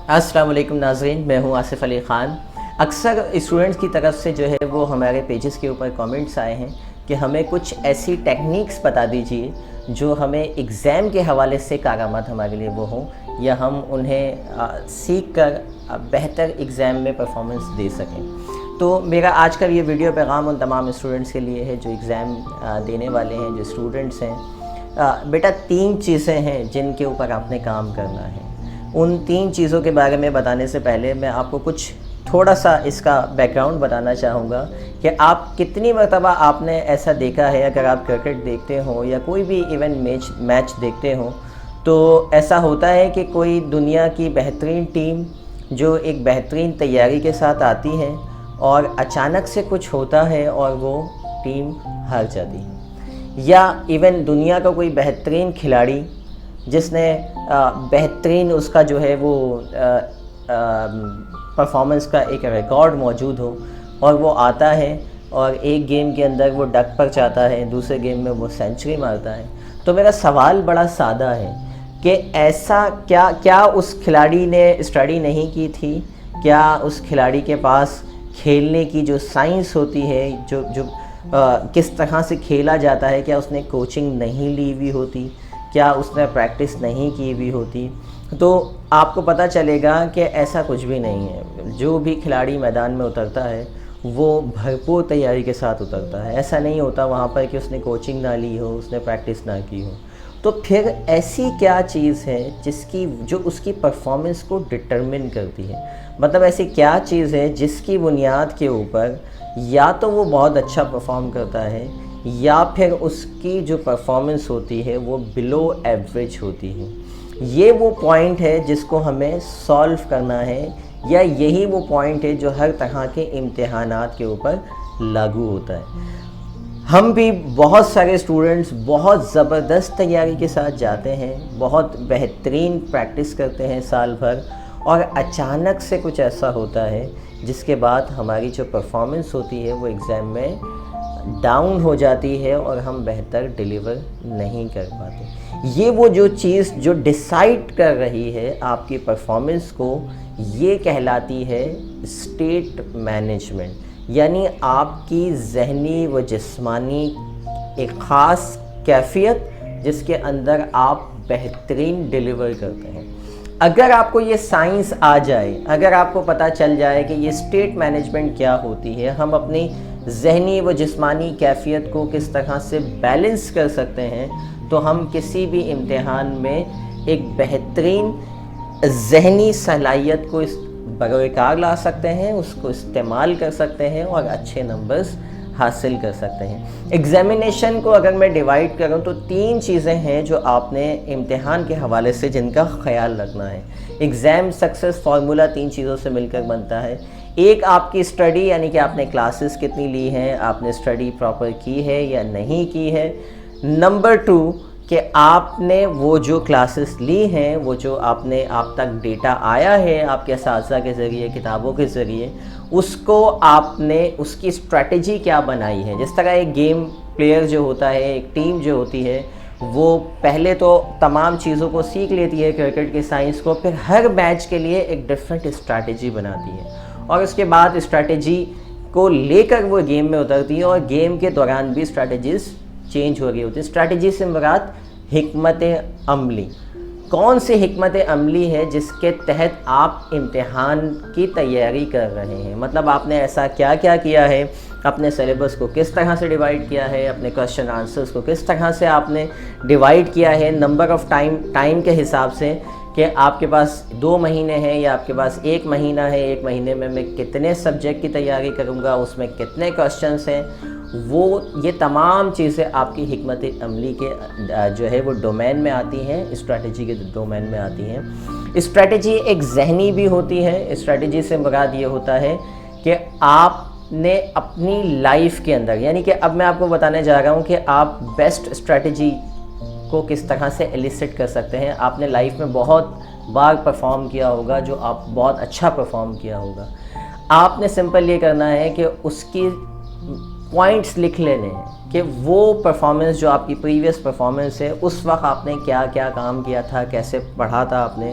السلام علیکم ناظرین، میں ہوں آصف علی خان۔ اکثر اسٹوڈنٹس کی طرف سے جو ہے وہ ہمارے پیجز کے اوپر کامنٹس آئے ہیں کہ ہمیں کچھ ایسی ٹیکنیکس بتا دیجئے جو ہمیں ایگزام کے حوالے سے کارآمد ہمارے لیے وہ ہوں، یا ہم انہیں سیکھ کر بہتر ایگزام میں پرفارمنس دے سکیں۔ تو میرا آج کا یہ ویڈیو پیغام ان تمام اسٹوڈنٹس کے لیے ہے جو ایگزام دینے والے ہیں، جو اسٹوڈنٹس ہیں۔ بیٹا 3 چیزیں ہیں جن کے اوپر آپ نے کام کرنا ہے۔ ان 3 چیزوں کے بارے میں بتانے سے پہلے میں آپ کو کچھ تھوڑا سا اس کا بیک گراؤنڈ بتانا چاہوں گا کہ آپ کتنی مرتبہ آپ نے ایسا دیکھا ہے، اگر آپ کرکٹ دیکھتے ہوں یا کوئی بھی ایونٹ میچ دیکھتے ہوں تو ایسا ہوتا ہے کہ کوئی دنیا کی بہترین ٹیم جو ایک بہترین تیاری کے ساتھ آتی ہے اور اچانک سے کچھ ہوتا ہے اور وہ ٹیم ہار جاتی ہے، یا ایون دنیا کا کوئی بہترین کھلاڑی جس نے بہترین اس کا جو ہے وہ پرفارمنس کا ایک ریکارڈ موجود ہو اور وہ آتا ہے اور ایک گیم کے اندر وہ ڈک پر جاتا ہے، دوسرے گیم میں وہ سینچری مارتا ہے۔ تو میرا سوال بڑا سادہ ہے کہ ایسا کیا اس کھلاڑی نے اسٹڈی نہیں کی تھی؟ کیا اس کھلاڑی کے پاس کھیلنے کی جو سائنس ہوتی ہے، جو کس طرح سے کھیلا جاتا ہے، کیا اس نے کوچنگ نہیں لی ہوئی ہوتی؟ کیا اس نے پریکٹس نہیں کی ہوئی ہوتی؟ تو آپ کو پتہ چلے گا کہ ایسا کچھ بھی نہیں ہے۔ جو بھی کھلاڑی میدان میں اترتا ہے وہ بھرپور تیاری کے ساتھ اترتا ہے۔ ایسا نہیں ہوتا وہاں پر کہ اس نے کوچنگ نہ لی ہو، اس نے پریکٹس نہ کی ہو۔ تو پھر ایسی کیا چیز ہے جو اس کی پرفارمنس کو ڈٹرمن کرتی ہے؟ مطلب ایسی کیا چیز ہے جس کی بنیاد کے اوپر یا تو وہ بہت اچھا پرفارم کرتا ہے یا پھر اس کی جو پرفارمنس ہوتی ہے وہ بلو ایوریج ہوتی ہے؟ یہ وہ پوائنٹ ہے جس کو ہمیں سالو کرنا ہے، یا یہی وہ پوائنٹ ہے جو ہر طرح کے امتحانات کے اوپر لاگو ہوتا ہے۔ ہم بھی بہت سارے اسٹوڈنٹس بہت زبردست تیاری کے ساتھ جاتے ہیں، بہت بہترین پریکٹس کرتے ہیں سال بھر، اور اچانک سے کچھ ایسا ہوتا ہے جس کے بعد ہماری جو پرفارمنس ہوتی ہے وہ ایگزام میں ڈاؤن ہو جاتی ہے اور ہم بہتر ڈیلیور نہیں کر پاتے۔ یہ وہ جو چیز جو ڈیسائیڈ کر رہی ہے آپ کی پرفارمنس کو، یہ کہلاتی ہے اسٹیٹ مینجمنٹ، یعنی آپ کی ذہنی و جسمانی ایک خاص کیفیت جس کے اندر آپ بہترین ڈیلیور کرتے ہیں۔ اگر آپ کو یہ سائنس آ جائے، اگر آپ کو پتہ چل جائے کہ یہ اسٹیٹ مینجمنٹ کیا ہوتی ہے، ہم اپنی ذہنی و جسمانی کیفیت کو کس طرح سے بیلنس کر سکتے ہیں، تو ہم کسی بھی امتحان میں ایک بہترین ذہنی صلاحیت کو بروئے کار لا سکتے ہیں، اس کو استعمال کر سکتے ہیں اور اچھے نمبرز حاصل کر سکتے ہیں۔ ایگزامینیشن کو اگر میں ڈیوائیڈ کروں تو 3 چیزیں ہیں جو آپ نے امتحان کے حوالے سے جن کا خیال رکھنا ہے۔ ایگزام سکسیس فارمولہ 3 چیزوں سے مل کر بنتا ہے۔ ایک آپ کی اسٹڈی، یعنی کہ آپ نے کلاسز کتنی لی ہیں، آپ نے اسٹڈی پراپر کی ہے یا نہیں کی ہے۔ نمبر 2 کہ آپ نے وہ جو کلاسز لی ہیں، وہ جو آپ تک ڈیٹا آیا ہے آپ کے اساتذہ کے ذریعے، کتابوں کے ذریعے، اس کو آپ نے اس کی اسٹریٹجی کیا بنائی ہے۔ جس طرح ایک گیم پلیئر جو ہوتا ہے، ایک ٹیم جو ہوتی ہے، وہ پہلے تو تمام چیزوں کو سیکھ لیتی ہے، کرکٹ کی سائنس کو، پھر ہر میچ کے لیے ایک ڈیفرنٹ اسٹریٹجی بناتی ہے، اور اس کے بعد اسٹریٹجی کو لے کر وہ گیم میں اترتی ہے، اور گیم کے دوران بھی اسٹریٹجیز چینج ہو رہی ہوتی ہے۔ اسٹریٹجی سے مراد حکمت عملی، کون سی حکمت عملی ہے جس کے تحت آپ امتحان کی تیاری کر رہے ہیں؟ مطلب آپ نے ایسا کیا ہے، اپنے سلیبس کو کس طرح سے ڈیوائیڈ کیا ہے، اپنے کویشچن آنسرز کو کس طرح سے آپ نے ڈیوائیڈ کیا ہے، نمبر آف ٹائم کے حساب سے، کہ آپ کے پاس 2 مہینے ہیں یا آپ کے پاس 1 مہینہ ہے، 1 مہینے میں میں کتنے سبجیکٹ کی تیاری کروں گا، اس میں کتنے کویشچنس ہیں، یہ تمام چیزیں آپ کی حکمت عملی کے جو ہے وہ ڈومین میں آتی ہیں، اسٹریٹجی کے ڈومین میں آتی ہیں۔ اسٹریٹجی ایک ذہنی بھی ہوتی ہے۔ اسٹریٹجی سے مراد یہ ہوتا ہے کہ آپ نے اپنی لائف کے اندر، یعنی کہ اب میں آپ کو بتانے جا رہا ہوں کہ آپ بیسٹ اسٹریٹجی کو کس طرح سے ایلیسٹ کر سکتے ہیں۔ آپ نے لائف میں بہت بار پرفارم کیا ہوگا، جو آپ بہت اچھا پرفارم کیا ہوگا۔ آپ نے سمپل یہ کرنا ہے کہ اس کی پوائنٹس لکھ لینے ہیں کہ وہ پرفارمنس جو آپ کی پریویس پرفارمنس ہے، اس وقت آپ نے کیا کیا کام کیا تھا، کیسے پڑھا تھا آپ نے،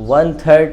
1/3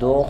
2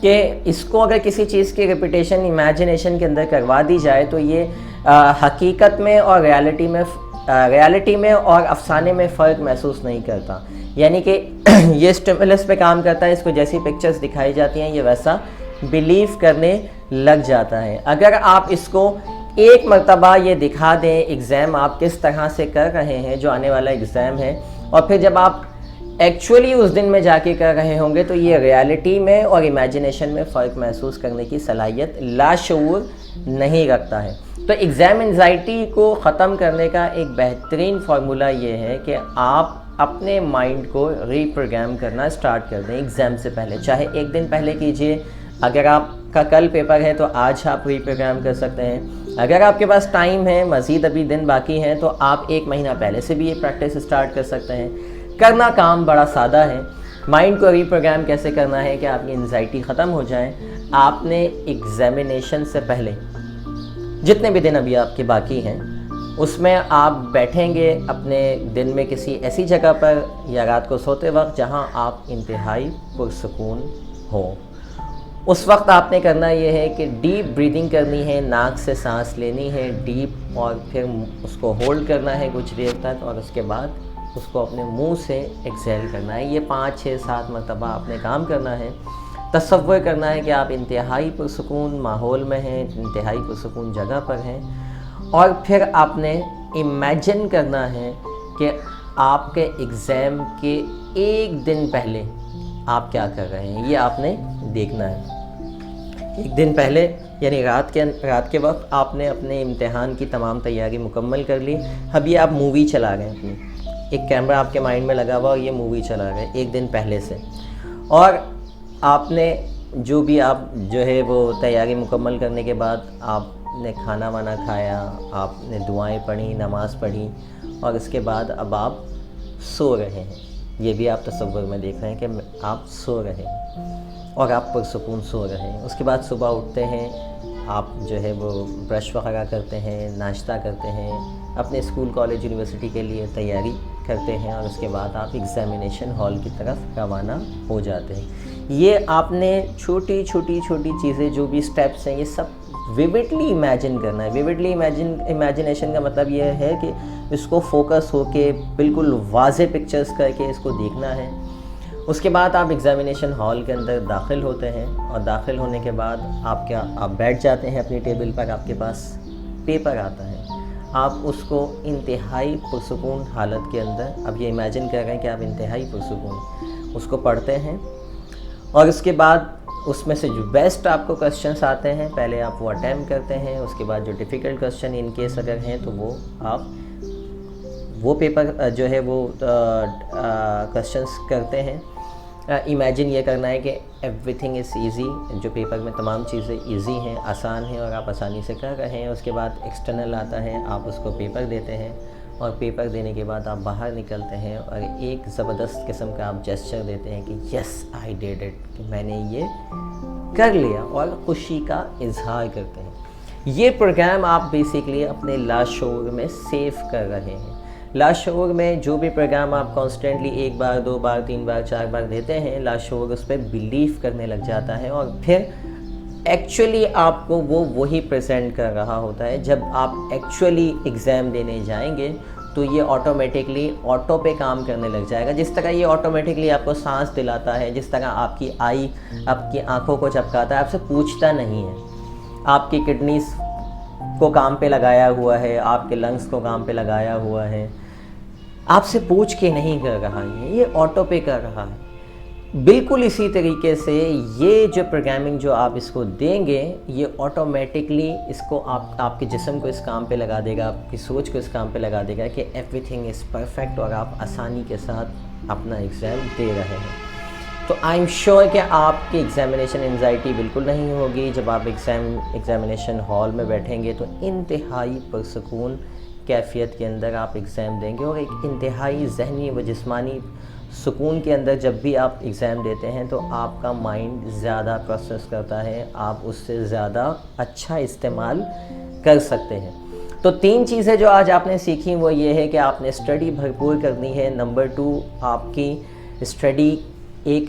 کہ اس کو اگر کسی چیز کی ریپیٹیشن امیجنیشن کے اندر کروا دی جائے تو یہ حقیقت میں اور ریالٹی میں اور افسانے میں فرق محسوس نہیں کرتا. یعنی کہ یہ اسٹیمولس پہ کام کرتا ہے, اس کو جیسی پکچرز دکھائی جاتی ہیں یہ ویسا بلیو کرنے لگ جاتا ہے. اگر آپ اس کو ایک مرتبہ یہ دکھا دیں ایگزام آپ کس طرح سے کر رہے ہیں, جو آنے والا ایگزام ہے, اور پھر جب آپ ایکچولی اس دن میں جا کے کر رہے ہوں گے تو یہ ریالٹی میں اور امیجنیشن میں فرق محسوس کرنے کی صلاحیت لاشعور نہیں رکھتا ہے. تو ایگزام انزائٹی کو ختم کرنے کا ایک بہترین فارمولہ یہ ہے کہ آپ اپنے مائنڈ کو ری پروگرام کرنا سٹارٹ کر دیں ایگزام سے پہلے. چاہے ایک دن پہلے کیجئے, اگر آپ کا کل پیپر ہے تو آج آپ ری پروگرام کر سکتے ہیں. اگر آپ کے پاس ٹائم ہے, مزید ابھی دن باقی ہیں, تو آپ ایک مہینہ پہلے سے بھی یہ پریکٹس سٹارٹ کر سکتے ہیں. کرنا کام بڑا سادہ ہے. مائنڈ کو ری پروگرام کیسے کرنا ہے کہ آپ کی انزائٹی ختم ہو جائیں. آپ نے ایگزامینیشن سے پہلے جتنے بھی دن ابھی آپ کے باقی ہیں اس میں آپ بیٹھیں گے اپنے دن میں کسی ایسی جگہ پر یا رات کو سوتے وقت جہاں آپ انتہائی پرسکون ہو. اس وقت آپ نے کرنا یہ ہے کہ ڈیپ بریدنگ کرنی ہے, ناک سے سانس لینی ہے ڈیپ, اور پھر اس کو ہولڈ کرنا ہے کچھ دیر تک, اور اس کے بعد اس کو اپنے منہ سے ایکسیل کرنا ہے. یہ 5 6 7 مرتبہ آپ نے کام کرنا ہے. تصور کرنا ہے کہ آپ انتہائی پرسکون ماحول میں ہیں, انتہائی پرسکون جگہ پر ہیں, اور پھر آپ نے امیجن کرنا ہے کہ آپ کے ایگزام کے ایک دن پہلے آپ کیا کر رہے ہیں. یہ آپ نے دیکھنا ہے. ایک دن پہلے یعنی رات کے وقت آپ نے اپنے امتحان کی تمام تیاری مکمل کر لی. ابھی آپ مووی چلا رہے ہیں, اپنی ایک کیمرہ آپ کے مائنڈ میں لگا ہوا اور یہ مووی چلا رہے ہیں ایک دن پہلے سے, اور آپ نے جو بھی آپ جو ہے وہ تیاری مکمل کرنے کے بعد آپ نے کھانا وانا کھایا, آپ نے دعائیں پڑھی, نماز پڑھی, اور اس کے بعد اب آپ سو رہے ہیں. یہ بھی آپ تصور میں دیکھ رہے ہیں کہ آپ سو رہے ہیں اور آپ پرسکون سو رہے ہیں. اس کے بعد صبح اٹھتے ہیں, آپ جو ہے وہ برش وغیرہ کرتے ہیں, ناشتہ کرتے ہیں, اپنے اسکول کالج یونیورسٹی کے لیے تیاری کرتے ہیں, اور اس کے بعد آپ ایگزامینیشن ہال کی طرف روانہ ہو جاتے ہیں. یہ آپ نے چھوٹی چیزیں جو بھی اسٹیپس ہیں یہ سب ویوڈلی امیجن کرنا ہے. ویوڈلی امیجنیشن کا مطلب یہ ہے کہ اس کو فوکس ہو کے بالکل واضح پکچرز کر کے اس کو دیکھنا ہے. اس کے بعد آپ ایگزامینیشن ہال کے اندر داخل ہوتے ہیں, اور داخل ہونے کے بعد آپ بیٹھ جاتے ہیں اپنی ٹیبل پر. آپ کے پاس پیپر آتا ہے, آپ اس کو انتہائی پرسکون حالت کے اندر, اب یہ امیجن کر رہے ہیں کہ آپ انتہائی پرسکون اس کو پڑھتے ہیں, اور اس کے بعد اس میں سے جو بیسٹ آپ کو کوسچنس آتے ہیں پہلے آپ وہ اٹیمپٹ کرتے ہیں. اس کے بعد جو ڈیفیکلٹ کوسچن ان کیس اگر ہیں تو وہ آپ وہ پیپر جو ہے وہ کوسچنس کرتے ہیں. امیجن یہ کرنا ہے کہ ایوری تھنگ از ایزی, جو پیپر میں تمام چیزیں ایزی ہیں, آسان ہیں, اور آپ آسانی سے کر رہے ہیں. اس کے بعد ایکسٹرنل آتا ہے, آپ اس کو پیپر دیتے ہیں, اور پیپر دینے کے بعد آپ باہر نکلتے ہیں اور ایک زبردست قسم کا آپ جیسچر دیتے ہیں کہ یس آئی ڈیڈ اٹ, کہ میں نے یہ کر لیا, اور خوشی کا اظہار کرتے ہیں. یہ پروگرام آپ بیسیکلی اپنے لاشعور میں سیو کر رہے ہیں. لاشعور میں جو بھی پروگرام آپ کانسٹنٹلی 1 بار 2 بار 3 بار 4 بار دیتے ہیں, لاشعور اس پہ بلیو کرنے لگ جاتا ہے, اور پھر ایکچولی آپ کو وہی پریزنٹ کر رہا ہوتا ہے. جب آپ ایکچولی ایگزام دینے جائیں گے تو یہ آٹومیٹکلی آٹو پہ کام کرنے لگ جائے گا. جس طرح یہ آٹومیٹکلی آپ کو سانس دلاتا ہے, جس طرح آپ کی آپ کی آنکھوں کو چپکاتا ہے, آپ سے پوچھتا نہیں ہے. آپ کی کڈنیز کو کام پہ لگایا ہوا ہے, آپ کے لنگس کو کام پہ لگایا ہوا ہے, آپ سے پوچھ کے نہیں کر رہا ہے, یہ آٹو پہ کر رہا ہے. بالکل اسی طریقے سے یہ جو پروگرامنگ جو آپ اس کو دیں گے یہ آٹومیٹکلی اس کو آپ کے جسم کو اس کام پہ لگا دے گا, آپ کی سوچ کو اس کام پہ لگا دے گا کہ ایوری تھنگ از پرفیکٹ, اور آپ آسانی کے ساتھ اپنا ایگزام دے رہے ہیں. تو آئی ایم شیور کہ آپ کی ایگزامینیشن انزائٹی بالکل نہیں ہوگی. جب آپ ایگزامینیشن ہال میں بیٹھیں گے تو انتہائی پرسکون کیفیت کے اندر آپ ایگزام دیں گے, اور ایک انتہائی ذہنی و جسمانی سکون کے اندر جب بھی آپ ایگزام دیتے ہیں تو آپ کا مائنڈ زیادہ پروسیس کرتا ہے, آپ اس سے زیادہ اچھا استعمال کر سکتے ہیں. تو 3 چیزیں جو آج آپ نے سیکھی وہ یہ ہے کہ آپ نے اسٹڈی بھرپور کرنی ہے. نمبر 2 آپ کی اسٹڈی ایک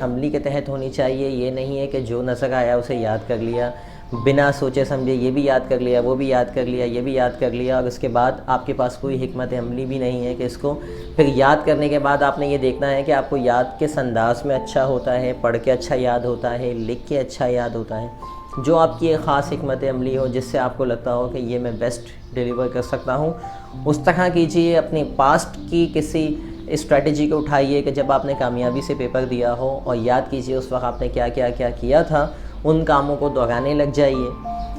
عملی کے تحت ہونی چاہیے. یہ نہیں ہے کہ جو نظر آیا اسے یاد کر لیا, بنا سوچے سمجھے یہ بھی یاد کر لیا, وہ بھی یاد کر لیا, یہ بھی یاد کر لیا, اور اس کے بعد آپ کے پاس کوئی حکمت عملی بھی نہیں ہے کہ اس کو پھر یاد کرنے کے بعد آپ نے یہ دیکھنا ہے کہ آپ کو یاد کس انداز میں اچھا ہوتا ہے, پڑھ کے اچھا یاد ہوتا ہے, لکھ کے اچھا یاد ہوتا ہے. جو آپ کی ایک خاص حکمت عملی ہو, جس سے آپ کو لگتا ہو کہ یہ میں بیسٹ ڈیلیور کر سکتا ہوں, اس طرح کیجئے. اپنی پاسٹ کی کسی اسٹریٹجی کو اٹھائیے کہ جب آپ نے کامیابی سے پیپر دیا ہو, اور یاد کیجئے اس وقت آپ نے کیا کیا کیا تھا, ان کاموں کو دہرانے لگ جائیے.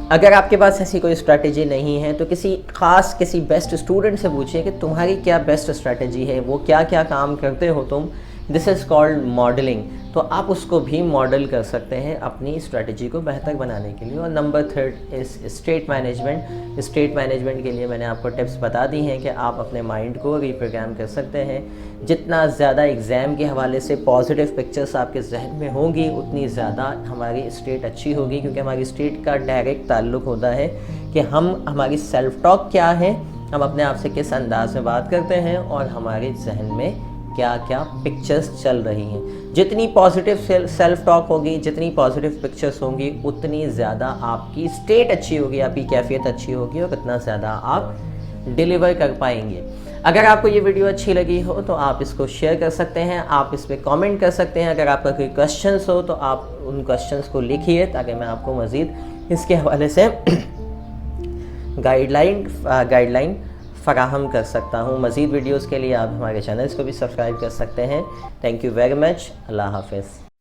اگر آپ کے پاس ایسی کوئی اسٹریٹجی نہیں ہے تو کسی بیسٹ اسٹوڈنٹ سے پوچھیے کہ تمہاری کیا بیسٹ اسٹریٹجی ہے, وہ کیا کام کرتے ہو تم. دس از کالڈ ماڈلنگ. تو آپ اس کو بھی ماڈل کر سکتے ہیں اپنی اسٹریٹجی کو بہتر بنانے کے لیے. اور نمبر 3 از اسٹیٹ مینجمنٹ. اسٹیٹ مینجمنٹ کے لیے میں نے آپ کو ٹپس بتا دی ہیں کہ آپ اپنے مائنڈ کو ری پروگرام کر سکتے ہیں. جتنا زیادہ ایگزام کے حوالے سے پازیٹیو پکچرز آپ کے ذہن میں ہوں گی, اتنی زیادہ ہماری اسٹیٹ اچھی ہوگی, کیونکہ ہماری اسٹیٹ کا ڈائریکٹ تعلق ہوتا ہے کہ ہماری سیلف ٹاک کیا ہے, ہم اپنے آپ سے کس انداز میں بات کرتے ہیں, اور ہمارے ذہن میں کیا پکچرز چل رہی ہیں. جتنی پازیٹیو سیلف ٹاک ہوگی, جتنی پازیٹیو پکچرز ہوں گی, اتنی زیادہ آپ کی اسٹیٹ اچھی ہوگی, آپ کی کیفیت اچھی ہوگی, اور اتنا زیادہ آپ ڈیلیور کر پائیں گے. اگر آپ کو یہ ویڈیو اچھی لگی ہو تو آپ اس کو شیئر کر سکتے ہیں, آپ اس پہ کامنٹ کر سکتے ہیں. اگر آپ کا کوئی کویشچنس ہو تو آپ ان کویشچنس کو لکھیے, تاکہ میں آپ کو مزید اس کے حوالے سے گائیڈ لائن فراہم کر سکتا ہوں. مزید ویڈیوز کے لیے آپ ہمارے چینلز کو بھی سبسکرائب کر سکتے ہیں. Thank you very much. اللہ حافظ.